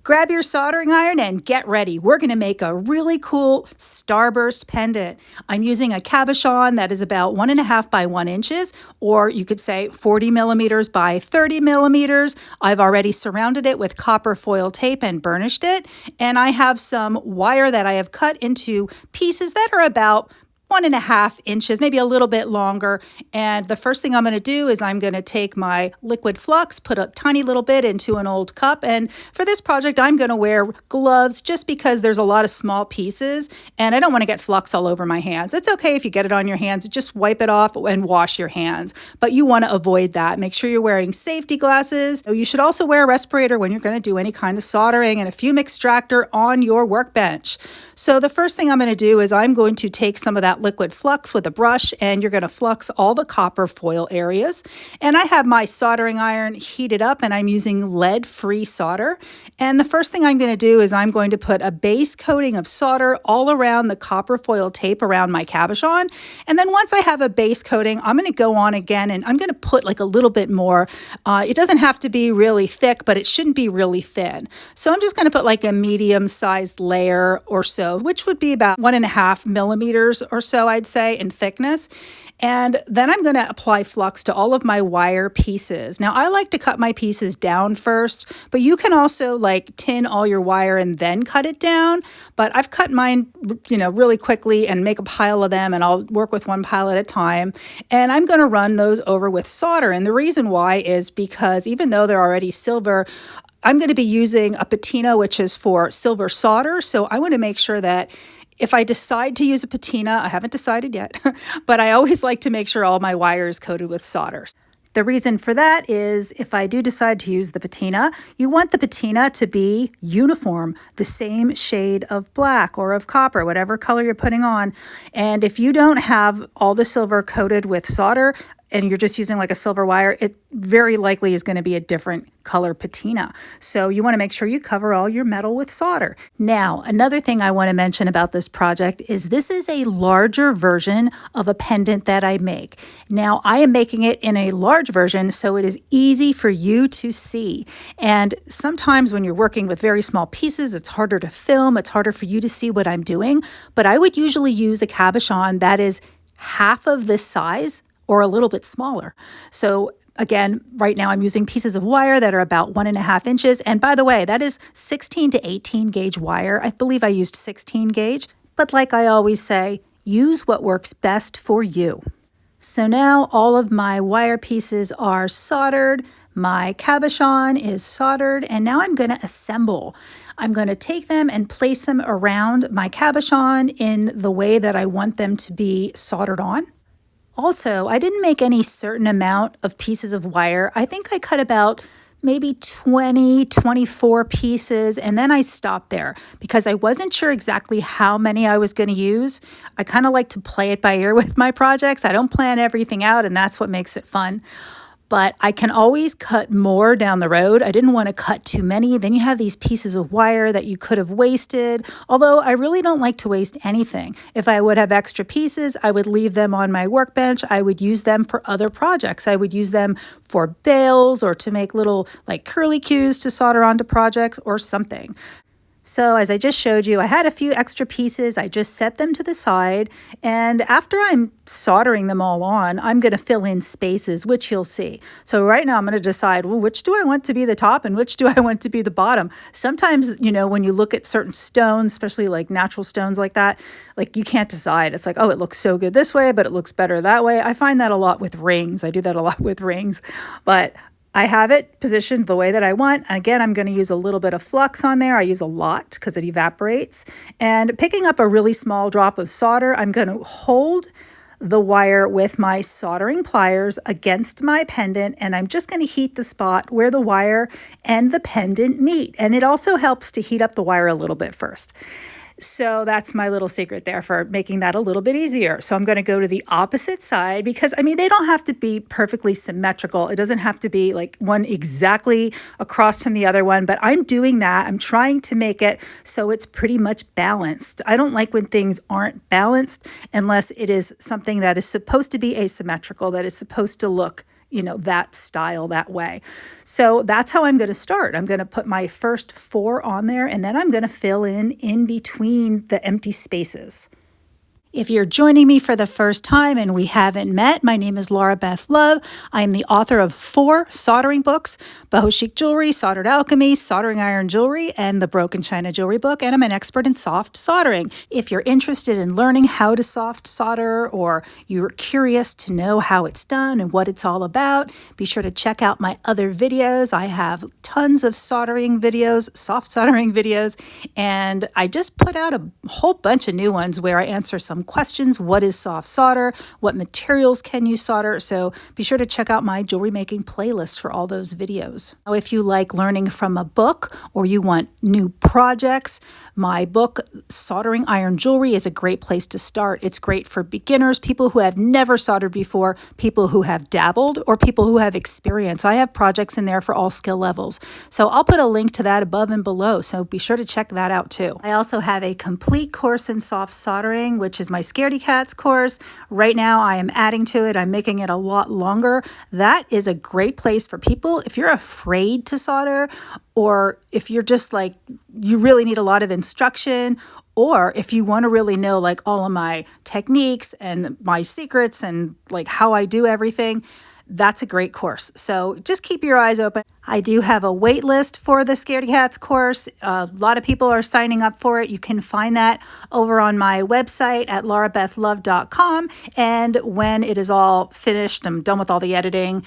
Grab your soldering iron and get ready. We're going to make a really cool Starburst pendant. I'm using a cabochon that is about 1.5 by 1 inches, or you could say 40 millimeters by 30 millimeters. I've already surrounded it with copper foil tape and burnished it. And I have some wire that I have cut into pieces that are about 1.5 inches, maybe a little bit longer. And the first thing I'm going to do is I'm going to take my liquid flux, put a tiny little bit into an old cup. And for this project, I'm going to wear gloves just because there's a lot of small pieces and I don't want to get flux all over my hands. It's okay if you get it on your hands, just wipe it off and wash your hands. But you want to avoid that. Make sure you're wearing safety glasses. You should also wear a respirator when you're going to do any kind of soldering and a fume extractor on your workbench. So the first thing I'm going to do is I'm going to take some of that liquid flux with a brush, and you're going to flux all the copper foil areas. And I have my soldering iron heated up and I'm using lead-free solder. And the first thing I'm going to do is I'm going to put a base coating of solder all around the copper foil tape around my cabochon. And then once I have a base coating, I'm going to go on again and I'm going to put like a little bit more. It doesn't have to be really thick, but it shouldn't be really thin. So I'm just going to put like a medium-sized layer or so, which would be about 1.5 millimeters or so, I'd say, in thickness. And then I'm going to apply flux to all of my wire pieces. Now, I like to cut my pieces down first, but you can also like tin all your wire and then cut it down. But I've cut mine, really quickly and make a pile of them, and I'll work with one pile at a time. And I'm going to run those over with solder. And the reason why is because even though they're already silver, I'm going to be using a patina, which is for silver solder. So I want to make sure that if I decide to use a patina, I haven't decided yet, but I always like to make sure all my wire is coated with solder. The reason for that is if I do decide to use the patina, you want the patina to be uniform, the same shade of black or of copper, whatever color you're putting on. And if you don't have all the silver coated with solder, and you're just using like a silver wire, it very likely is going to be a different color patina. So you want to make sure you cover all your metal with solder. Now, another thing I want to mention about this project is this is a larger version of a pendant that I make. Now, I am making it in a large version so it is easy for you to see. And sometimes when you're working with very small pieces, it's harder to film, it's harder for you to see what I'm doing. But I would usually use a cabochon that is half of this size or a little bit smaller. So again, right now I'm using pieces of wire that are about 1.5 inches. And by the way, that is 16 to 18 gauge wire. I believe I used 16 gauge. But like I always say, use what works best for you. So now all of my wire pieces are soldered. My cabochon is soldered. And now I'm going to assemble. I'm going to take them and place them around my cabochon in the way that I want them to be soldered on. Also, I didn't make any certain amount of pieces of wire. I think I cut about maybe 20, 24 pieces, and then I stopped there because I wasn't sure exactly how many I was going to use. I kind of like to play it by ear with my projects. I don't plan everything out, and that's what makes it fun. But I can always cut more down the road. I didn't want to cut too many. Then you have these pieces of wire that you could have wasted. Although I really don't like to waste anything. If I would have extra pieces, I would leave them on my workbench. I would use them for other projects. I would use them for bales or to make little like curlicues to solder onto projects or something. So as I just showed you, I had a few extra pieces. I just set them to the side. And after I'm soldering them all on, I'm going to fill in spaces, which you'll see. So right now I'm going to decide, well, which do I want to be the top and which do I want to be the bottom? Sometimes, when you look at certain stones, especially like natural stones like that, like you can't decide. It's like, oh, it looks so good this way, but it looks better that way. I find that a lot with rings. I do that a lot with rings. But I have it positioned the way that I want. And again, I'm going to use a little bit of flux on there. I use a lot because it evaporates. And picking up a really small drop of solder, I'm going to hold the wire with my soldering pliers against my pendant, and I'm just going to heat the spot where the wire and the pendant meet. And it also helps to heat up the wire a little bit first. So that's my little secret there for making that a little bit easier. So I'm going to go to the opposite side because, they don't have to be perfectly symmetrical. It doesn't have to be like one exactly across from the other one, but I'm doing that. I'm trying to make it so it's pretty much balanced. I don't like when things aren't balanced unless it is something that is supposed to be asymmetrical, that is supposed to look that style that way. So that's how I'm going to start. I'm going to put my first 4 on there, and then I'm going to fill in between the empty spaces. If you're joining me for the first time and we haven't met, my name is Laura Beth Love. I'm the author of 4 soldering books: Boho Chic Jewelry, Soldered Alchemy, Soldering Iron Jewelry, and the Broken China Jewelry book, and I'm an expert in soft soldering. If you're interested in learning how to soft solder, or you're curious to know how it's done and what it's all about, be sure to check out my other videos. I have tons of soldering videos, soft soldering videos, and I just put out a whole bunch of new ones where I answer some questions. What is soft solder? What materials can you solder? So be sure to check out my jewelry making playlist for all those videos. Now, if you like learning from a book or you want new projects, my book, Soldering Iron Jewelry, is a great place to start. It's great for beginners, people who have never soldered before, people who have dabbled, or people who have experience. I have projects in there for all skill levels. So I'll put a link to that above and below, so be sure to check that out too. I also have a complete course in soft soldering, which is my Scaredy Cats course. Right now I am adding to it. I'm making it a lot longer. That is a great place for people if you're afraid to solder, or if you're just like, you really need a lot of instruction, or if you want to really know like all of my techniques and my secrets and like how I do everything. That's a great course. So just keep your eyes open. I do have a wait list for the Scaredy Cats course. A lot of people are signing up for it. You can find that over on my website at laurabethlove.com. And when it is all finished, I'm done with all the editing,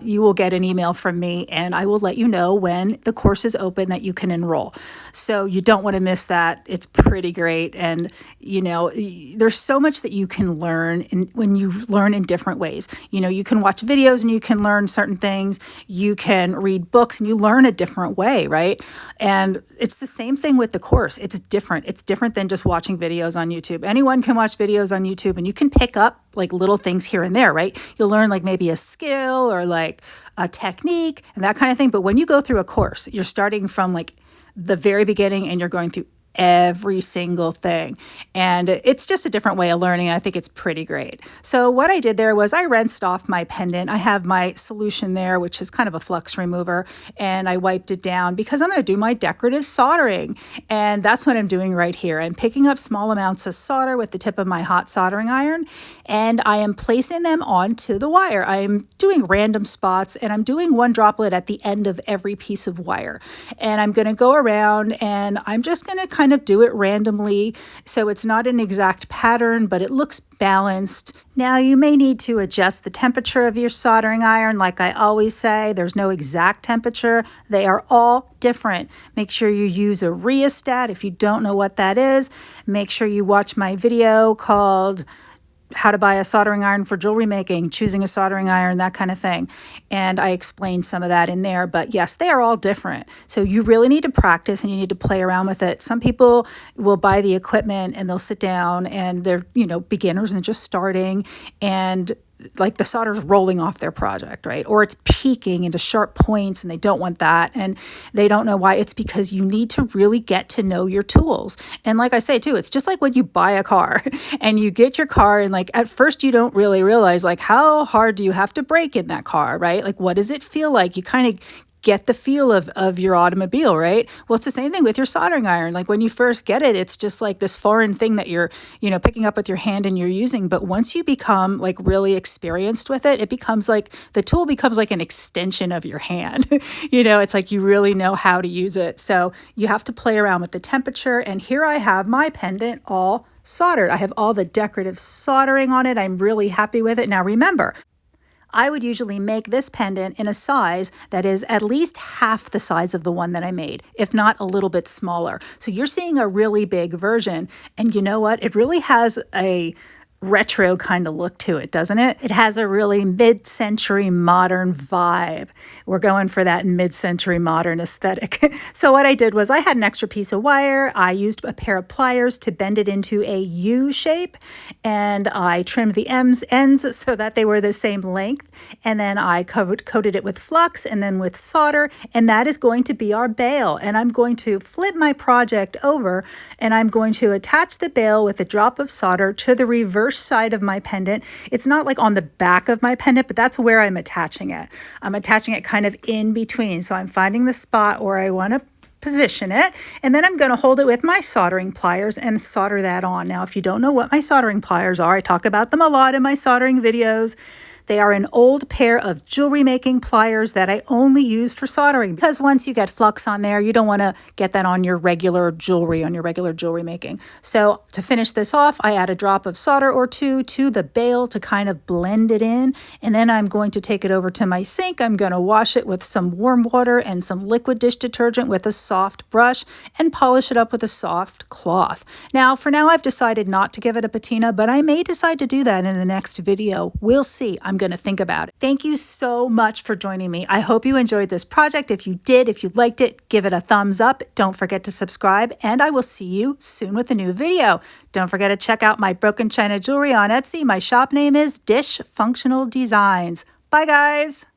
you will get an email from me, and I will let you know when the course is open that you can enroll. So you don't want to miss that. It's pretty great. And, there's so much that you can learn when you learn in different ways. You can watch videos and you can learn certain things. You can read books and you learn a different way, right? And it's the same thing with the course. It's different. It's different than just watching videos on YouTube. Anyone can watch videos on YouTube and you can pick up like little things here and there, right? You'll learn like maybe a skill or like a technique and that kind of thing. But when you go through a course, you're starting from like the very beginning and you're going through every single thing. And it's just a different way of learning. And I think it's pretty great. So what I did there was I rinsed off my pendant. I have my solution there, which is kind of a flux remover, and I wiped it down because I'm going to do my decorative soldering. And that's what I'm doing right here. I'm picking up small amounts of solder with the tip of my hot soldering iron, and I am placing them onto the wire. I'm doing random spots, and I'm doing one droplet at the end of every piece of wire. And I'm going to go around and I'm just going to kind of do it randomly, so it's not an exact pattern, but it looks balanced. Now you may need to adjust the temperature of your soldering iron. Like I always say, there's no exact temperature. They are all different. Make sure you use a rheostat. If you don't know what that is, make sure you watch my video called How to Buy a Soldering Iron for Jewelry Making, choosing a soldering iron, that kind of thing. And I explained some of that in there. But yes, they are all different. So you really need to practice and you need to play around with it. Some people will buy the equipment and they'll sit down and they're, beginners and just starting, and like the solder's rolling off their project, right? Or it's peaking into sharp points and they don't want that. And they don't know why. It's because you need to really get to know your tools. And like I say too, it's just like when you buy a car and you get your car and like at first you don't really realize like how hard do you have to brake in that car, right? Like what does it feel like? You kind of get the feel of your automobile, right? Well, it's the same thing with your soldering iron. Like when you first get it, it's just like this foreign thing that you're, picking up with your hand and you're using. But once you become like really experienced with it, it becomes like the tool becomes like an extension of your hand. It's like you really know how to use it. So you have to play around with the temperature. And here I have my pendant all soldered. I have all the decorative soldering on it. I'm really happy with it. Now remember, I would usually make this pendant in a size that is at least half the size of the one that I made, if not a little bit smaller. So you're seeing a really big version. And you know what? It really has a retro kind of look to it, doesn't it? It has a really mid-century modern vibe. We're going for that mid-century modern aesthetic. So what I did was I had an extra piece of wire. I used a pair of pliers to bend it into a U shape, and I trimmed the ends so that they were the same length. And then I coated it with flux and then with solder, and that is going to be our bail. And I'm going to flip my project over, and I'm going to attach the bail with a drop of solder to the reverse first side of my pendant. It's not like on the back of my pendant, but that's where I'm attaching it. I'm attaching it kind of in between. So I'm finding the spot where I want to position it, and then I'm going to hold it with my soldering pliers and solder that on. Now, if you don't know what my soldering pliers are, I talk about them a lot in my soldering videos. They are an old pair of jewelry making pliers that I only use for soldering, because once you get flux on there, you don't want to get that on your regular jewelry, making. So to finish this off, I add a drop of solder or two to the bail to kind of blend it in. And then I'm going to take it over to my sink. I'm going to wash it with some warm water and some liquid dish detergent with a soft brush and polish it up with a soft cloth. Now, for now, I've decided not to give it a patina, but I may decide to do that in the next video. We'll see. I'm going to think about it. Thank you so much for joining me. I hope you enjoyed this project. If you did, if you liked it, give it a thumbs up. Don't forget to subscribe, and I will see you soon with a new video. Don't forget to check out my broken china jewelry on Etsy. My shop name is Dish Functional Designs. Bye, guys.